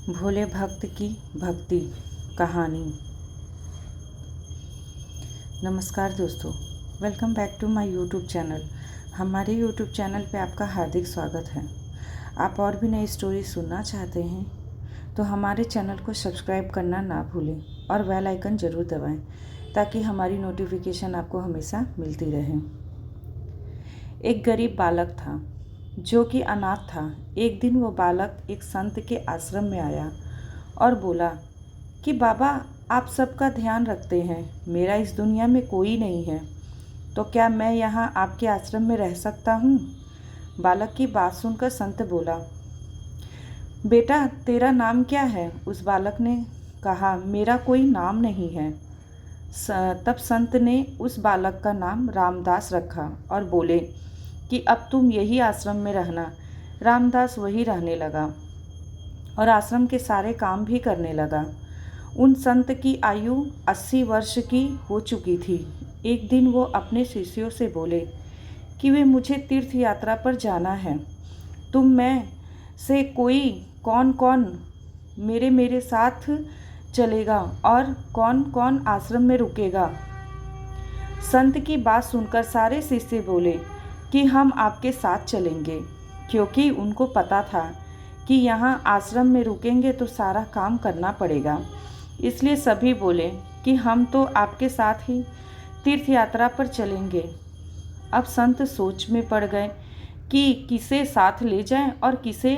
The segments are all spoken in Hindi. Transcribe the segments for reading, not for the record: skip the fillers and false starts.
भोले भक्त की भक्ति कहानी। नमस्कार दोस्तों, welcome back to my YouTube channel. हमारे यूट्यूब चैनल पे आपका हार्दिक स्वागत है। आप और भी नई स्टोरी सुनना चाहते हैं तो हमारे चैनल को सब्सक्राइब करना ना भूलें और बेल आइकन ज़रूर दबाएं ताकि हमारी नोटिफिकेशन आपको हमेशा मिलती रहे। एक गरीब बालक था जो कि अनाथ था। एक दिन वो बालक एक संत के आश्रम में आया और बोला कि बाबा, आप सबका ध्यान रखते हैं, मेरा इस दुनिया में कोई नहीं है, तो क्या मैं यहाँ आपके आश्रम में रह सकता हूँ? बालक की बात सुनकर संत बोला, बेटा तेरा नाम क्या है? उस बालक ने कहा, मेरा कोई नाम नहीं है। तब संत ने उस बालक का नाम रामदास रखा और बोले कि अब तुम यही आश्रम में रहना। रामदास वही रहने लगा और आश्रम के सारे काम भी करने लगा। उन संत की आयु 80 वर्ष की हो चुकी थी। एक दिन वो अपने शिष्यों से बोले कि वे मुझे तीर्थ यात्रा पर जाना है। तुम में से कोई कौन कौन मेरे साथ चलेगा और कौन कौन आश्रम में रुकेगा? संत की बात सुनकर सारे शिष्य बोले कि हम आपके साथ चलेंगे, क्योंकि उनको पता था कि यहाँ आश्रम में रुकेंगे तो सारा काम करना पड़ेगा। इसलिए सभी बोले कि हम तो आपके साथ ही तीर्थ यात्रा पर चलेंगे। अब संत सोच में पड़ गए कि किसे साथ ले जाएं और किसे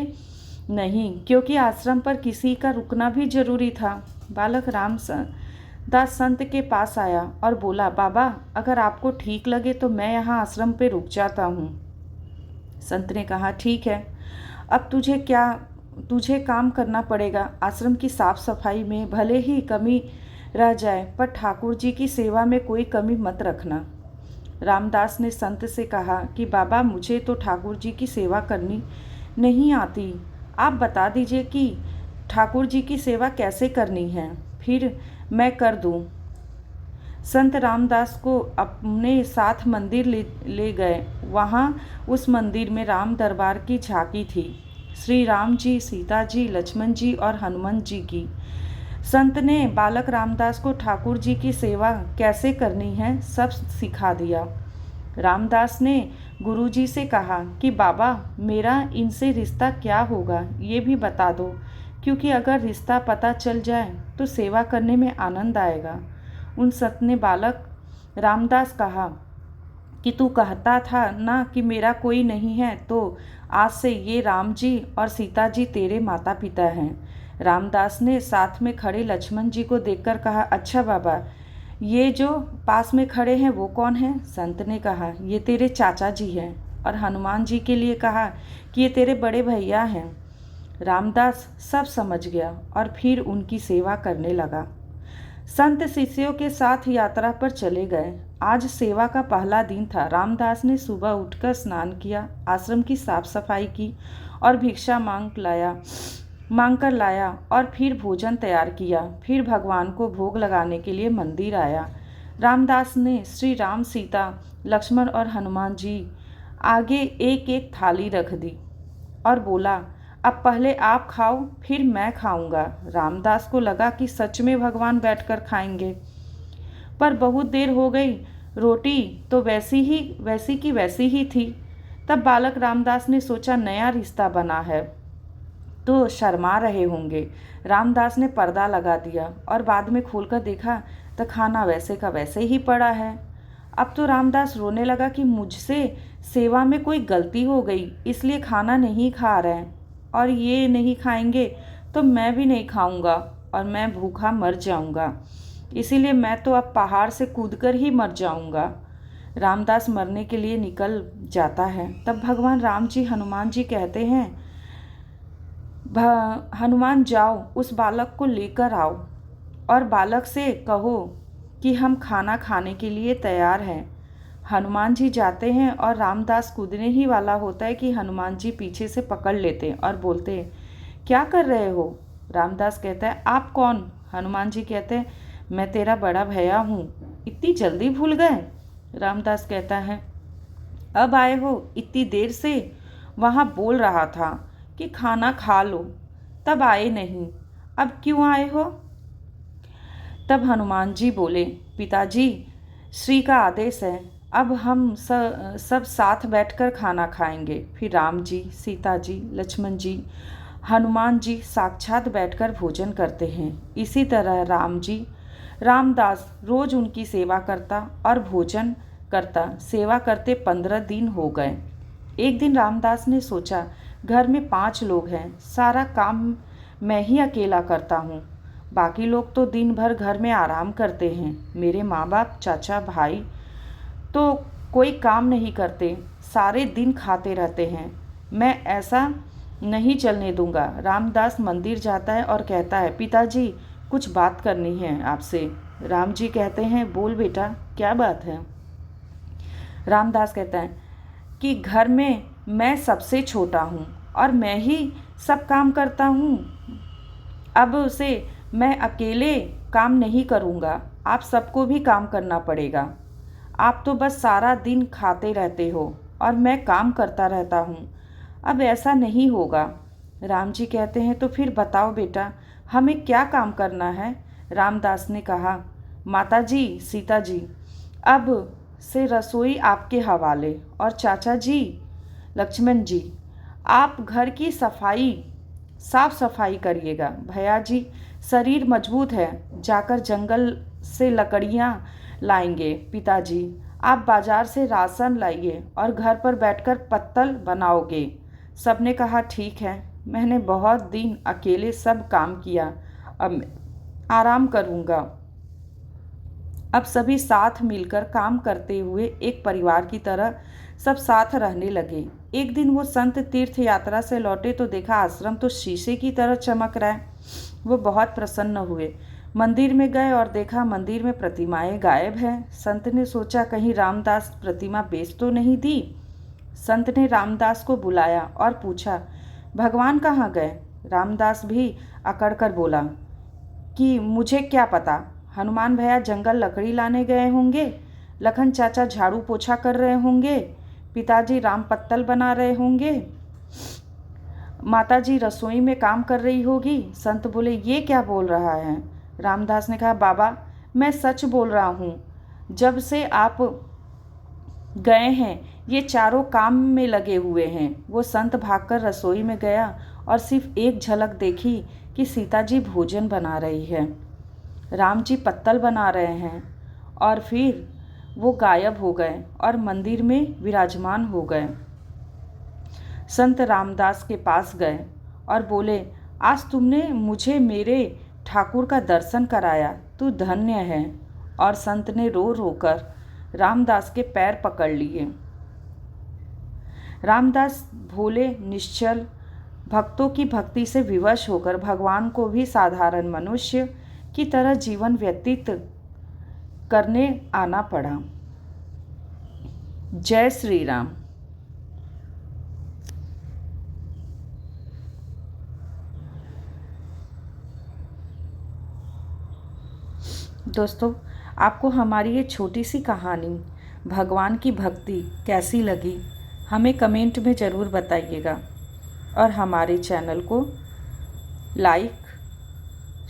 नहीं, क्योंकि आश्रम पर किसी का रुकना भी जरूरी था। बालक रामदास संत के पास आया और बोला, बाबा अगर आपको ठीक लगे तो मैं यहाँ आश्रम पे रुक जाता हूँ। संत ने कहा, ठीक है, अब तुझे काम करना पड़ेगा। आश्रम की साफ सफाई में भले ही कमी रह जाए, पर ठाकुर जी की सेवा में कोई कमी मत रखना। रामदास ने संत से कहा कि बाबा, मुझे तो ठाकुर जी की सेवा करनी नहीं आती, आप बता दीजिए कि ठाकुर जी की सेवा कैसे करनी है, फिर मैं कर दूं। संत रामदास को अपने साथ मंदिर ले गए। वहाँ उस मंदिर में राम दरबार की झांकी थी, श्री राम जी, सीता जी, लक्ष्मण जी और हनुमान जी की। संत ने बालक रामदास को ठाकुर जी की सेवा कैसे करनी है सब सिखा दिया। रामदास ने गुरुजी से कहा कि बाबा, मेरा इनसे रिश्ता क्या होगा ये भी बता दो, क्योंकि अगर रिश्ता पता चल जाए तो सेवा करने में आनंद आएगा। उन संत ने बालक रामदास कहा कि तू कहता था ना कि मेरा कोई नहीं है, तो आज से ये राम जी और सीता जी तेरे माता पिता हैं। रामदास ने साथ में खड़े लक्ष्मण जी को देखकर कहा, अच्छा बाबा, ये जो पास में खड़े हैं वो कौन हैं? संत ने कहा, ये तेरे चाचा जी हैं। और हनुमान जी के लिए कहा कि ये तेरे बड़े भैया हैं। रामदास सब समझ गया और फिर उनकी सेवा करने लगा। संत शिष्यों के साथ यात्रा पर चले गए। आज सेवा का पहला दिन था। रामदास ने सुबह उठकर स्नान किया, आश्रम की साफ सफाई की और भिक्षा मांग कर लाया और फिर भोजन तैयार किया। फिर भगवान को भोग लगाने के लिए मंदिर आया। रामदास ने श्री राम, सीता, लक्ष्मण और हनुमान जी आगे एक एक थाली रख दी और बोला, अब पहले आप खाओ फिर मैं खाऊंगा। रामदास को लगा कि सच में भगवान बैठकर खाएंगे, पर बहुत देर हो गई। रोटी तो वैसी की वैसी ही थी। तब बालक रामदास ने सोचा, नया रिश्ता बना है तो शर्मा रहे होंगे। रामदास ने पर्दा लगा दिया और बाद में खोलकर देखा तो खाना वैसे का वैसे ही पड़ा है। अब तो रामदास रोने लगा कि मुझसे सेवा में कोई गलती हो गई, इसलिए खाना नहीं खा रहे हैं, और ये नहीं खाएंगे तो मैं भी नहीं खाऊंगा और मैं भूखा मर जाऊंगा। इसीलिए मैं तो अब पहाड़ से कूदकर ही मर जाऊंगा। रामदास मरने के लिए निकल जाता है। तब भगवान राम जी हनुमान जी कहते हैं, हनुमान जाओ उस बालक को लेकर आओ और बालक से कहो कि हम खाना खाने के लिए तैयार हैं। हनुमान जी जाते हैं और रामदास कूदने ही वाला होता है कि हनुमान जी पीछे से पकड़ लेते हैं और बोलते हैं, क्या कर रहे हो? रामदास कहता है, आप कौन? हनुमान जी कहते हैं, मैं तेरा बड़ा भैया हूँ, इतनी जल्दी भूल गए? रामदास कहता है, अब आए हो? इतनी देर से वहाँ बोल रहा था कि खाना खा लो। तब आए नहीं, अब क्यों आए हो? तब हनुमान जी बोले, पिताजी, श्री का आदेश है, अब हम सब साथ बैठकर खाना खाएंगे। फिर राम जी, सीता जी, लक्ष्मण जी, हनुमान जी साक्षात बैठकर भोजन करते हैं। इसी तरह राम जी, रामदास रोज उनकी सेवा करता और भोजन करता। सेवा करते 15 दिन हो गए। एक दिन रामदास ने सोचा, घर में 5 लोग हैं, सारा काम मैं ही अकेला करता हूँ। बाकी लोग तो दिन भर घर में आराम करते हैं। मेरे माँ बाप, चाचा, भाई तो कोई काम नहीं करते, सारे दिन खाते रहते हैं। मैं ऐसा नहीं चलने दूंगा। रामदास मंदिर जाता है और कहता है, पिताजी, कुछ बात करनी है आपसे। राम जी कहते हैं, बोल बेटा, क्या बात है? रामदास कहता है कि घर में मैं सबसे छोटा हूँ और मैं ही सब काम करता हूँ। अब से मैं अकेले काम नहीं करूँगा, आप सबको भी काम करना पड़ेगा। आप तो बस सारा दिन खाते रहते हो और मैं काम करता रहता हूँ। अब ऐसा नहीं होगा। राम जी कहते हैं, तो फिर बताओ बेटा, हमें क्या काम करना है? रामदास ने कहा, माता जी, सीता जी, अब से रसोई आपके हवाले, और चाचा जी, लक्ष्मण जी, आप घर की साफ सफाई करिएगा। भैया जी, शरीर मजबूत है, जाकर जंगल से लकड़ियाँ लाएंगे। पिताजी, आप बाजार से राशन लाइए और घर पर बैठकर पत्तल बनाओगे। सबने कहा, ठीक है, मैंने बहुत दिन अकेले सब काम किया, अब मैं आराम करूँगा। अब सभी साथ मिलकर काम करते हुए एक परिवार की तरह सब साथ रहने लगे। एक दिन वो संत तीर्थ यात्रा से लौटे तो देखा आश्रम तो शीशे की तरह चमक रहा है। वो बहुत प्रसन्न हुए। मंदिर में गए और देखा मंदिर में प्रतिमाएं गायब हैं। संत ने सोचा, कहीं रामदास प्रतिमा बेच तो नहीं दी। संत ने रामदास को बुलाया और पूछा, भगवान कहाँ गए? रामदास भी अकड़ कर बोला कि मुझे क्या पता, हनुमान भैया जंगल लकड़ी लाने गए होंगे, लखन चाचा झाड़ू पोछा कर रहे होंगे, पिताजी राम पत्तल बना रहे होंगे, माताजी रसोई में काम कर रही होगी। संत बोले, ये क्या बोल रहा है? रामदास ने कहा, बाबा, मैं सच बोल रहा हूँ। जब से आप गए हैं ये चारों काम में लगे हुए हैं। वो संत भागकर रसोई में गया और सिर्फ एक झलक देखी कि सीता जी भोजन बना रही है, राम जी पत्तल बना रहे हैं, और फिर वो गायब हो गए और मंदिर में विराजमान हो गए। संत रामदास के पास गए और बोले, आज तुमने मुझे मेरे ठाकुर का दर्शन कराया, तू धन्य है। और संत ने रो रोकर रामदास के पैर पकड़ लिए। रामदास भोले, निश्चल भक्तों की भक्ति से विवश होकर भगवान को भी साधारण मनुष्य की तरह जीवन व्यतीत करने आना पड़ा। जय श्री राम। दोस्तों, आपको हमारी ये छोटी सी कहानी भगवान की भक्ति कैसी लगी, हमें कमेंट में ज़रूर बताइएगा और हमारे चैनल को लाइक,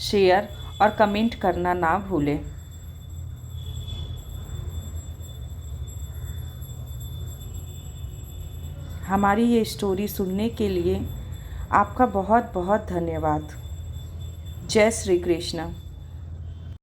शेयर और कमेंट करना ना भूलें। हमारी ये स्टोरी सुनने के लिए आपका बहुत बहुत धन्यवाद। जय श्री कृष्ण।